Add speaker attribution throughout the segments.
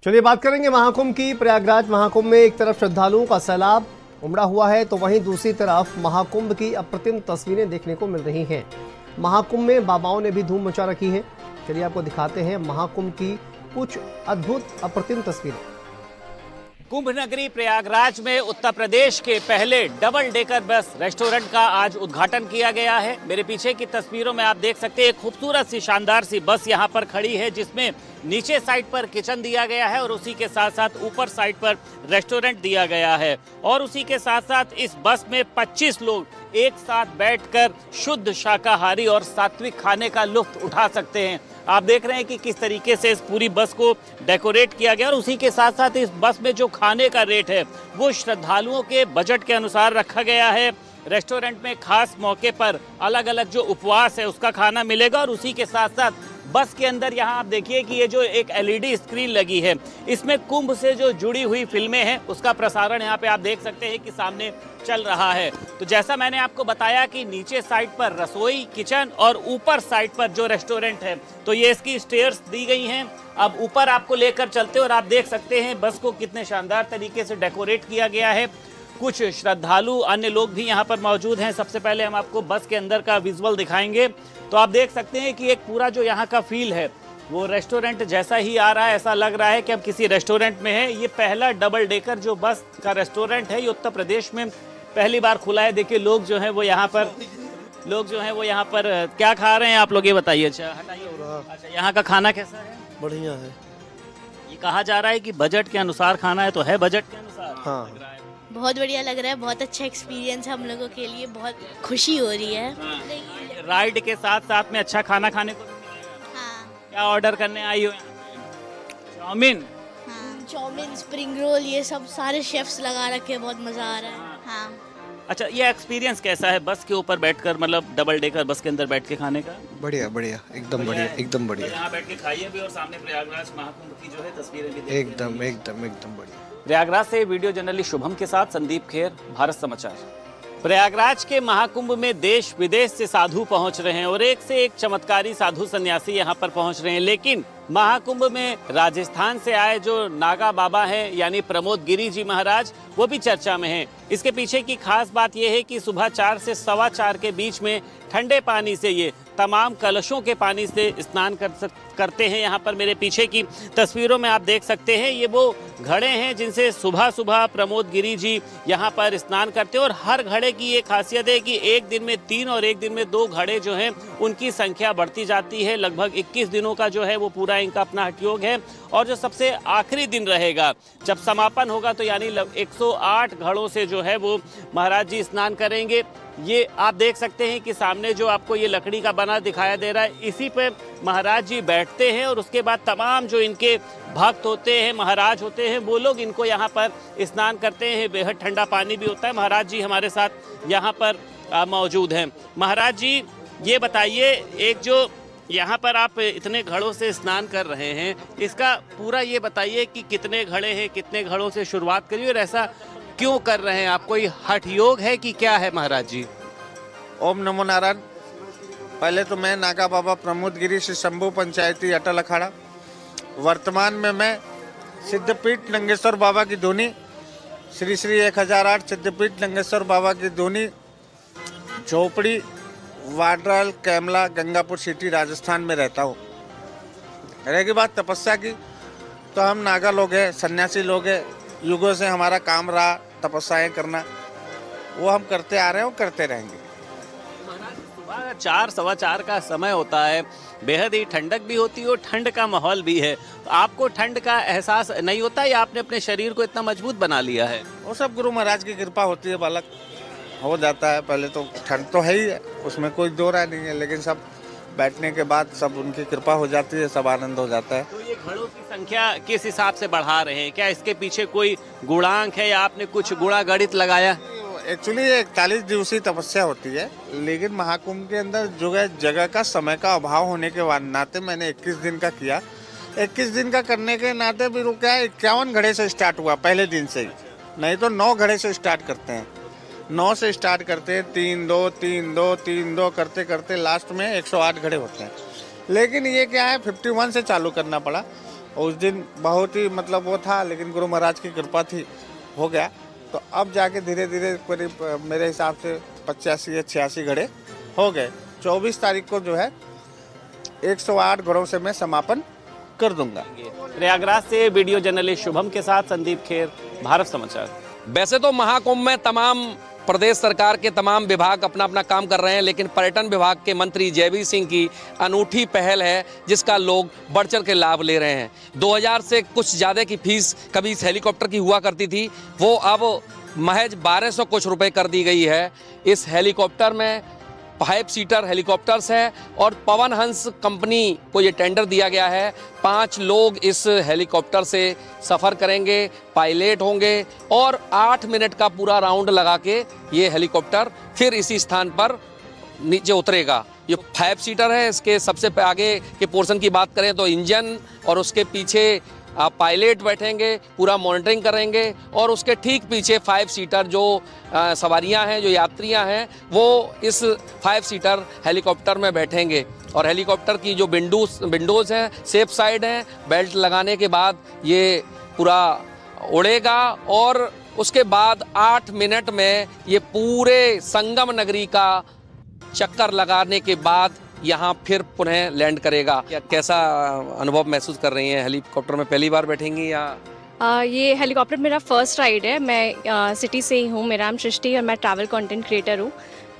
Speaker 1: चलिए बात करेंगे महाकुंभ की। प्रयागराज महाकुंभ में एक तरफ श्रद्धालुओं का सैलाब उमड़ा हुआ है तो वहीं दूसरी तरफ महाकुंभ की अप्रतिम तस्वीरें देखने को मिल रही हैं। महाकुंभ में बाबाओं ने भी धूम मचा रखी है। चलिए आपको दिखाते हैं महाकुंभ की कुछ अद्भुत अप्रतिम तस्वीरें।
Speaker 2: कुंभ नगरी प्रयागराज में उत्तर प्रदेश के पहले डबल डेकर बस रेस्टोरेंट का आज उद्घाटन किया गया है। मेरे पीछे की तस्वीरों में आप देख सकते हैं एक खूबसूरत सी शानदार सी बस यहां पर खड़ी है, जिसमें नीचे साइड पर किचन दिया गया है और उसी के साथ साथ ऊपर साइड पर रेस्टोरेंट दिया गया है। और उसी के साथ साथ इस बस में 25 लोग एक साथ बैठकर शुद्ध शाकाहारी और सात्विक खाने का लुत्फ उठा सकते हैं। आप देख रहे हैं कि किस तरीके से इस पूरी बस को डेकोरेट किया गया और उसी के साथ साथ इस बस में जो खाने का रेट है वो श्रद्धालुओं के बजट के अनुसार रखा गया है। रेस्टोरेंट में खास मौके पर अलग अलग जो उपवास है उसका खाना मिलेगा और उसी के साथ साथ बस के अंदर यहाँ आप देखिए कि ये जो एक एलईडी स्क्रीन लगी है, इसमें कुंभ से जो जुड़ी हुई फिल्में हैं उसका प्रसारण यहाँ पे आप देख सकते हैं कि सामने चल रहा है। तो जैसा मैंने आपको बताया कि नीचे साइड पर रसोई किचन और ऊपर साइड पर जो रेस्टोरेंट है तो ये इसकी स्टेयर्स दी गई हैं। अब ऊपर आपको लेकर चलते और आप देख सकते हैं बस को कितने शानदार तरीके से डेकोरेट किया गया है। कुछ श्रद्धालु अन्य लोग भी यहाँ पर मौजूद हैं। सबसे पहले हम आपको बस के अंदर का विजुअल दिखाएंगे तो आप देख सकते हैं कि एक पूरा जो यहाँ का फील है वो रेस्टोरेंट जैसा ही आ रहा है। ऐसा लग रहा है कि हम किसी रेस्टोरेंट में हैं। ये पहला डबल डेकर जो बस का रेस्टोरेंट है ये उत्तर प्रदेश में पहली बार खुला है। देखिए लोग जो हैं वो यहाँ पर क्या खा रहे हैं आप लोग ये बताइए। अच्छा हटाइए। अच्छा यहाँ का खाना कैसा है?
Speaker 3: बढ़िया है।
Speaker 2: ये कहा जा रहा है कि बजट के अनुसार खाना है, तो है बजट के अनुसार?
Speaker 3: हाँ
Speaker 4: बहुत बढ़िया लग रहा है, बहुत अच्छा एक्सपीरियंस है हम लोगों के लिए, बहुत खुशी हो रही है।
Speaker 2: राइड के साथ साथ में अच्छा खाना खाने को मिलेगा।
Speaker 4: हाँ।
Speaker 2: क्या ऑर्डर करने आई हो यहाँ पे? चाउमीन?
Speaker 4: हाँ, चाउमीन, स्प्रिंग रोल, ये सब सारे शेफ्स लगा रखे हैं, बहुत मजा आ रहा है। हाँ।
Speaker 2: अच्छा ये एक्सपीरियंस कैसा है बस के ऊपर बैठकर, मतलब डबल डेकर बस के अंदर बैठ के खाने का?
Speaker 3: बढ़िया बढ़िया, एकदम बढ़िया, एकदम बढ़िया।
Speaker 2: यहाँ बैठ के खाइए भी और सामने प्रयागराज महाकुंभ की जो है तस्वीरें भी देखिए।
Speaker 3: एकदम एकदम एकदम बढ़िया।
Speaker 2: प्रयागराज से वीडियो जर्नलिस्ट शुभम के साथ संदीप खेर, भारत समाचार। प्रयागराज के महाकुंभ में देश विदेश से साधु पहुंच रहे हैं और एक से एक चमत्कारी साधु सन्यासी यहां पर पहुंच रहे हैं। लेकिन महाकुंभ में राजस्थान से आए जो नागा बाबा हैं यानी प्रमोद गिरी जी महाराज, वो भी चर्चा में हैं। इसके पीछे की खास बात यह है कि सुबह 4 से 4:15 के बीच में ठंडे पानी से ये तमाम कलशों के पानी से स्नान करते हैं। यहाँ पर मेरे पीछे की तस्वीरों में आप देख सकते हैं ये वो घड़े हैं जिनसे सुबह सुबह प्रमोद गिरी जी यहाँ पर स्नान करते हैं। और हर घड़े की ये खासियत है कि एक दिन में 3 और एक दिन में 2 घड़े जो हैं उनकी संख्या बढ़ती जाती है। लगभग 21 दिनों का जो है वो पूरा इनका अपना हठयोग है। और जो सबसे आखिरी दिन रहेगा जब समापन होगा तो यानी 108 घड़ों से जो है वो महाराज जी स्नान करेंगे। ये आप देख सकते हैं कि सामने जो आपको ये लकड़ी का बना दिखाया दे रहा है, इसी पे महाराज जी बैठते हैं और उसके बाद तमाम जो इनके भक्त होते हैं, महाराज होते हैं, वो लोग इनको यहाँ पर स्नान करते हैं। बेहद ठंडा पानी भी होता है। महाराज जी हमारे साथ यहाँ पर मौजूद हैं। महाराज जी ये बताइए, एक जो यहाँ पर आप इतने घड़ों से स्नान कर रहे हैं, इसका पूरा ये बताइए कि कितने घड़े हैं, कितने घड़ों से शुरुआत करिए और ऐसा क्यों कर रहे हैं आप? कोई हठ योग है कि क्या है महाराज जी?
Speaker 5: ओम नमो नारायण। पहले तो मैं नागा बाबा प्रमोद गिरी से शंभू पंचायती अटल अखाड़ा, वर्तमान में मैं सिद्धपीठ लंगेश्वर बाबा की धुनी श्री श्री 1008 सिद्धपीठ लंगेश्वर बाबा की धुनी झोपड़ी वाड्राल कैमला गंगापुर सिटी राजस्थान में रहता हूँ। रहेगी बात तपस्या की, तो हम नागा लोग हैं, सन्यासी लोग हैं, युगों से हमारा काम रहा तपस्याएं करना, वो हम करते आ रहे हैं और करते रहेंगे।
Speaker 2: सुबह 4 सवा 4 का समय होता है, बेहद ही ठंडक भी होती है और ठंड का माहौल भी है। तो आपको ठंड का एहसास नहीं होता या आपने अपने शरीर को इतना मजबूत बना लिया है?
Speaker 5: वो सब गुरु महाराज की कृपा होती है, बालक हो जाता है। पहले तो ठंड तो है ही है, उसमें कोई दो राय नहीं है, लेकिन सब बैठने के बाद सब उनकी कृपा हो जाती है, सब आनंद हो जाता है।
Speaker 2: तो ये घड़ों की संख्या किस हिसाब से बढ़ा रहे हैं? क्या इसके पीछे कोई गुणांक है या आपने कुछ गुणा गणित लगाया?
Speaker 5: एक्चुअली 41 दिवसीय तपस्या होती है, लेकिन महाकुंभ के अंदर जो है जगह का समय का अभाव होने के नाते मैंने 21 दिन का किया। 21 दिन का करने के नाते भी क्या 51 घड़े से स्टार्ट हुआ पहले दिन से ही, नहीं तो 9 घड़े से स्टार्ट करते हैं। 9 से स्टार्ट करते हैं, 3-2 3-2 3-2 करते करते लास्ट में 108 घड़े होते हैं। लेकिन ये क्या है 51 से चालू करना पड़ा। और उस दिन बहुत ही मतलब वो था, लेकिन गुरु महाराज की कृपा थी, हो गया। तो अब जाके धीरे धीरे करीब मेरे हिसाब से 85 या 86 घड़े हो गए। 24 तारीख को जो है 108 घड़ों से मैं समापन कर दूंगा।
Speaker 2: प्रयागराज से वीडियो जर्नलिस्ट शुभम के साथ संदीप खेर, भारत समाचार।
Speaker 6: वैसे तो महाकुंभ में तमाम प्रदेश सरकार के तमाम विभाग अपना अपना काम कर रहे हैं, लेकिन पर्यटन विभाग के मंत्री जयवीर सिंह की अनूठी पहल है जिसका लोग बढ़ चढ़ के लाभ ले रहे हैं। 2000 से कुछ ज़्यादा की फीस कभी इस हेलीकॉप्टर की हुआ करती थी, वो अब महज 1200 कुछ रुपए कर दी गई है। इस हेलीकॉप्टर में 5 सीटर हेलीकॉप्टर्स है और पवन हंस कंपनी को ये टेंडर दिया गया है। 5 लोग इस हेलीकॉप्टर से सफ़र करेंगे, पायलट होंगे और 8 मिनट का पूरा राउंड लगा के ये हेलीकॉप्टर फिर इसी स्थान पर नीचे उतरेगा। ये 5 सीटर है। इसके सबसे आगे के पोर्शन की बात करें तो इंजन और उसके पीछे पायलट बैठेंगे, पूरा मॉनिटरिंग करेंगे और उसके ठीक पीछे 5 सीटर जो सवारियां हैं, जो यात्रियां हैं, वो इस 5 सीटर हेलीकॉप्टर में बैठेंगे। और हेलीकॉप्टर की जो विंडोज़ हैं सेफ साइड हैं। बेल्ट लगाने के बाद ये पूरा उड़ेगा और उसके बाद 8 मिनट में ये पूरे संगम नगरी का चक्कर लगाने के बाद यहाँ फिर पुनः लैंड करेगा। कैसा अनुभव महसूस कर रही हैं? हेलीकॉप्टर में पहली बार बैठेंगी या?
Speaker 7: ये हेलीकॉप्टर मेरा फर्स्ट राइड है। मैं सिटी से ही हूँ, मेरा नाम सृष्टि और मैं ट्रैवल कंटेंट क्रिएटर हूँ।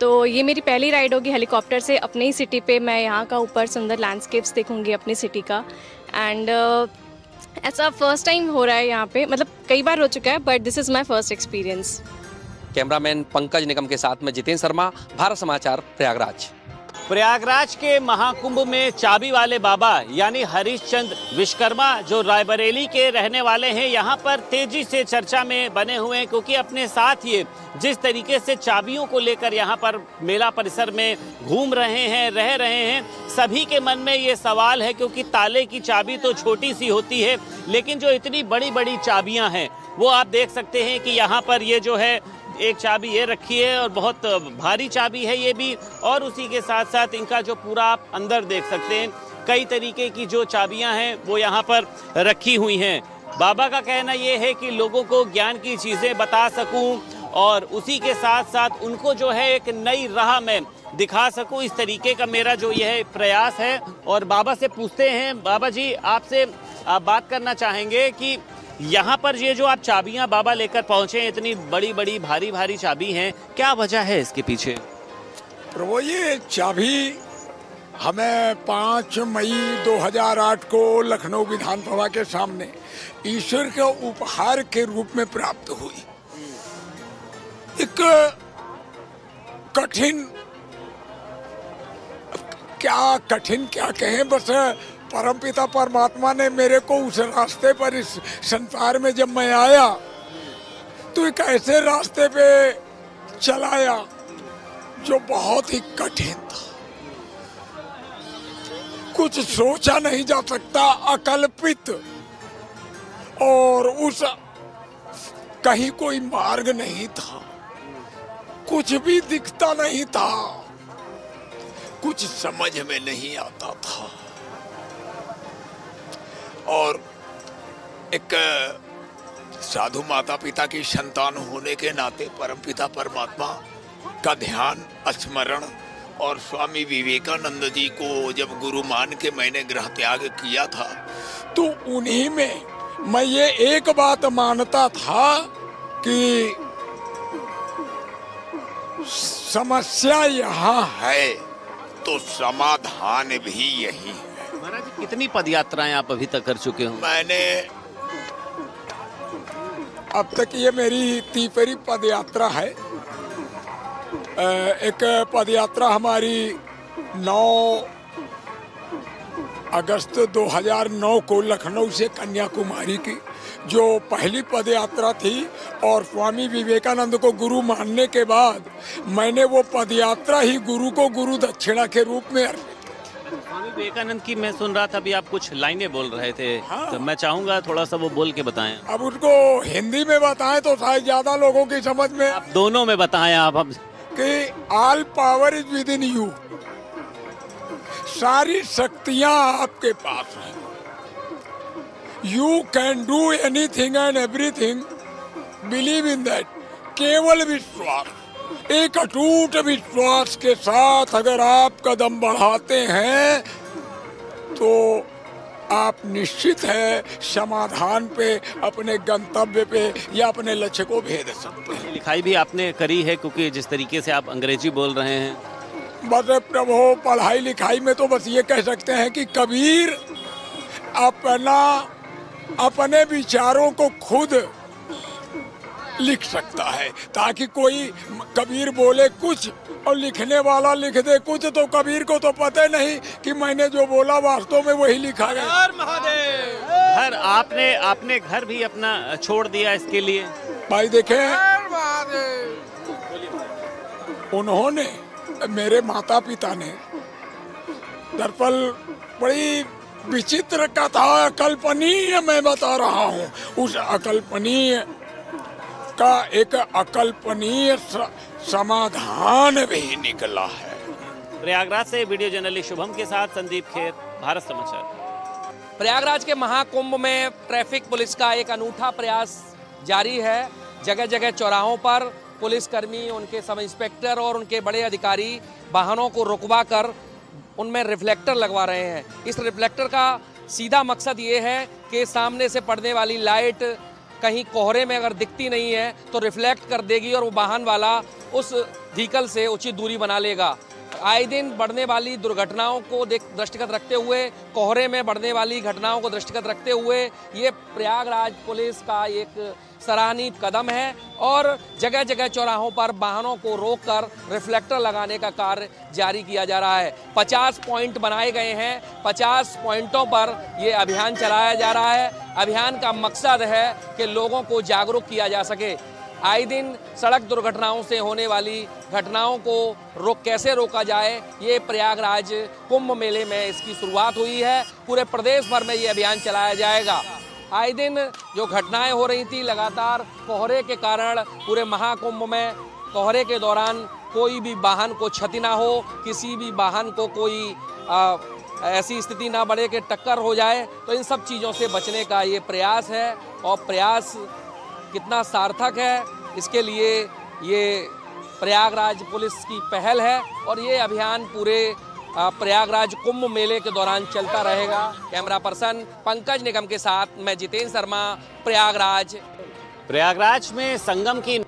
Speaker 7: तो ये मेरी पहली राइड होगी हेलीकॉप्टर से अपने ही सिटी पे। मैं यहाँ का ऊपर सुंदर लैंडस्केप्स देखूँगी अपनी सिटी का। एंड ऐसा फर्स्ट टाइम हो रहा है यहाँ पे, मतलब कई बार हो चुका है but this is my first experience.
Speaker 6: Cameraman Pankaj Nigam के साथ में जितेंद्र शर्मा, भारत समाचार, प्रयागराज।
Speaker 2: प्रयागराज के महाकुंभ में चाबी वाले बाबा यानी हरिश्चंद्र विश्वकर्मा जो रायबरेली के रहने वाले हैं, यहाँ पर तेजी से चर्चा में बने हुए हैं, क्योंकि अपने साथ ये जिस तरीके से चाबियों को लेकर यहाँ पर मेला परिसर में घूम रहे हैं, रह रहे हैं, सभी के मन में ये सवाल है। क्योंकि ताले की चाबी तो छोटी सी होती है, लेकिन जो इतनी बड़ी बड़ी चाबियाँ हैं वो आप देख सकते हैं कि यहाँ पर ये जो है एक चाबी ये रखी है और बहुत भारी चाबी है ये भी। और उसी के साथ साथ इनका जो पूरा आप अंदर देख सकते हैं, कई तरीके की जो चाबियां हैं वो यहाँ पर रखी हुई हैं। बाबा का कहना ये है कि लोगों को ज्ञान की चीज़ें बता सकूं और उसी के साथ साथ उनको जो है एक नई राह में दिखा सकूं, इस तरीके का मेरा जो यह प्रयास है। और बाबा से पूछते हैं, बाबा जी आपसे आप बात करना चाहेंगे कि यहाँ पर ये जो आप चाबियाँ बाबा लेकर पहुँचे, इतनी बड़ी बड़ी भारी भारी चाबी हैं, क्या वजह है इसके पीछे?
Speaker 8: प्रभु, ये चाबी हमें 5 मई 2008 को लखनऊ विधानसभा के सामने ईश्वर के उपहार के रूप में प्राप्त हुई। एक कठिन, क्या कहें, बस परमपिता परमात्मा ने मेरे को उस रास्ते पर, इस संसार में जब मैं आया तो एक ऐसे रास्ते पे चलाया जो बहुत ही कठिन था। कुछ सोचा नहीं जा सकता, अकल्पित, और उस कहीं कोई मार्ग नहीं था, कुछ भी दिखता नहीं था, कुछ समझ में नहीं आता था। और एक साधु माता पिता की संतान होने के नाते परमपिता परमात्मा का ध्यान, स्मरण, और स्वामी विवेकानंद जी को जब गुरु मान के मैंने गृह त्याग किया था, तो उन्हीं में मैं ये एक बात मानता था कि समस्या यहाँ है तो समाधान भी यही है।
Speaker 2: महाराज, कितनी पदयात्राएं आप अभी तक कर चुके हो?
Speaker 8: मैंने अब तक ये मेरी 3री पदयात्रा है। एक पदयात्रा हमारी 9 अगस्त 2009 को लखनऊ से कन्याकुमारी की, जो पहली पदयात्रा थी। और स्वामी विवेकानंद को गुरु मानने के बाद मैंने वो पदयात्रा ही गुरु को गुरु दक्षिणा के रूप में अर्पित।
Speaker 2: स्वामी विवेकानंद की मैं सुन रहा था, अभी आप कुछ लाइनें बोल रहे थे।
Speaker 8: हाँ।
Speaker 2: तो मैं चाहूंगा थोड़ा सा वो बोल के बताएं।
Speaker 8: अब उसको हिंदी में बताएं तो शायद ज्यादा लोगों की समझ में।
Speaker 2: आप दोनों में बताएं आप हम
Speaker 8: कि all power is with in you, सारी शक्तियां आपके पास हैं। You can do anything and everything, believe in that. केवल विश्वास, एक अटूट विश्वास के साथ अगर आप कदम बढ़ाते हैं तो आप निश्चित है समाधान पे, अपने गंतव्य पे या अपने लक्ष्य को भेद सकते हैं।
Speaker 2: लिखाई भी आपने करी है, क्योंकि जिस तरीके से आप अंग्रेजी बोल रहे हैं।
Speaker 8: बस प्रभु, पढ़ाई लिखाई में तो बस ये कह सकते हैं कि कबीर अपने विचारों को खुद लिख सकता है, ताकि कोई कबीर बोले कुछ और लिखने वाला लिख दे कुछ, तो कबीर को तो पता नहीं कि मैंने जो बोला वास्तव में वही लिखा गया।
Speaker 2: घर आपने घर भी अपना छोड़ दिया इसके लिए?
Speaker 8: भाई देखें, उन्होंने, मेरे माता पिता ने दरअसल बड़ी विचित्र कथा, अकल्पनीय मैं बता रहा हूँ, उस अकल्पनीय का एक अकल्पनीय समाधान भी निकला है।
Speaker 2: प्रयागराज से वीडियो जर्नलिस्ट शुभम के साथ संदीप खेर, भारत समाचार।
Speaker 6: प्रयागराज के महाकुंभ में ट्रैफिक पुलिस का एक अनूठा प्रयास जारी है। जगह जगह चौराहों पर पुलिसकर्मी, उनके सब इंस्पेक्टर और उनके बड़े अधिकारी वाहनों को रुकवा कर उनमें रिफ्लेक्टर लगवा रहे हैं। इस रिफ्लेक्टर का सीधा मकसद ये है कि सामने से पड़ने वाली लाइट कहीं कोहरे में अगर दिखती नहीं है तो रिफ्लेक्ट कर देगी और वो वाहन वाला उस व्हीकल से उचित दूरी बना लेगा। आए दिन बढ़ने वाली दुर्घटनाओं को दृष्टिगत रखते हुए, कोहरे में बढ़ने वाली घटनाओं को दृष्टिगत रखते हुए ये प्रयागराज पुलिस का एक सराहनीय कदम है और जगह जगह चौराहों पर वाहनों को रोककर रिफ्लेक्टर लगाने का कार्य जारी किया जा रहा है। 50 पॉइंट बनाए गए हैं। 50 पॉइंटों पर ये अभियान चलाया जा रहा है। अभियान का मकसद है कि लोगों को जागरूक किया जा सके। आए दिन सड़क दुर्घटनाओं से होने वाली घटनाओं को कैसे रोका जाए, ये प्रयागराज कुंभ मेले में इसकी शुरुआत हुई है। पूरे प्रदेश भर में ये अभियान चलाया जाएगा। आए दिन जो घटनाएं हो रही थी लगातार कोहरे के कारण, पूरे महाकुंभ में कोहरे के दौरान कोई भी वाहन को क्षति ना हो, किसी भी वाहन को कोई ऐसी स्थिति ना बढ़े कि टक्कर हो जाए, तो इन सब चीज़ों से बचने का ये प्रयास है। और प्रयास कितना सार्थक है, इसके लिए ये प्रयागराज पुलिस की पहल है और ये अभियान पूरे प्रयागराज कुंभ मेले के दौरान चलता रहेगा। कैमरा पर्सन पंकज निगम के साथ मैं जितेंद्र शर्मा, प्रयागराज।
Speaker 2: प्रयागराज में संगम की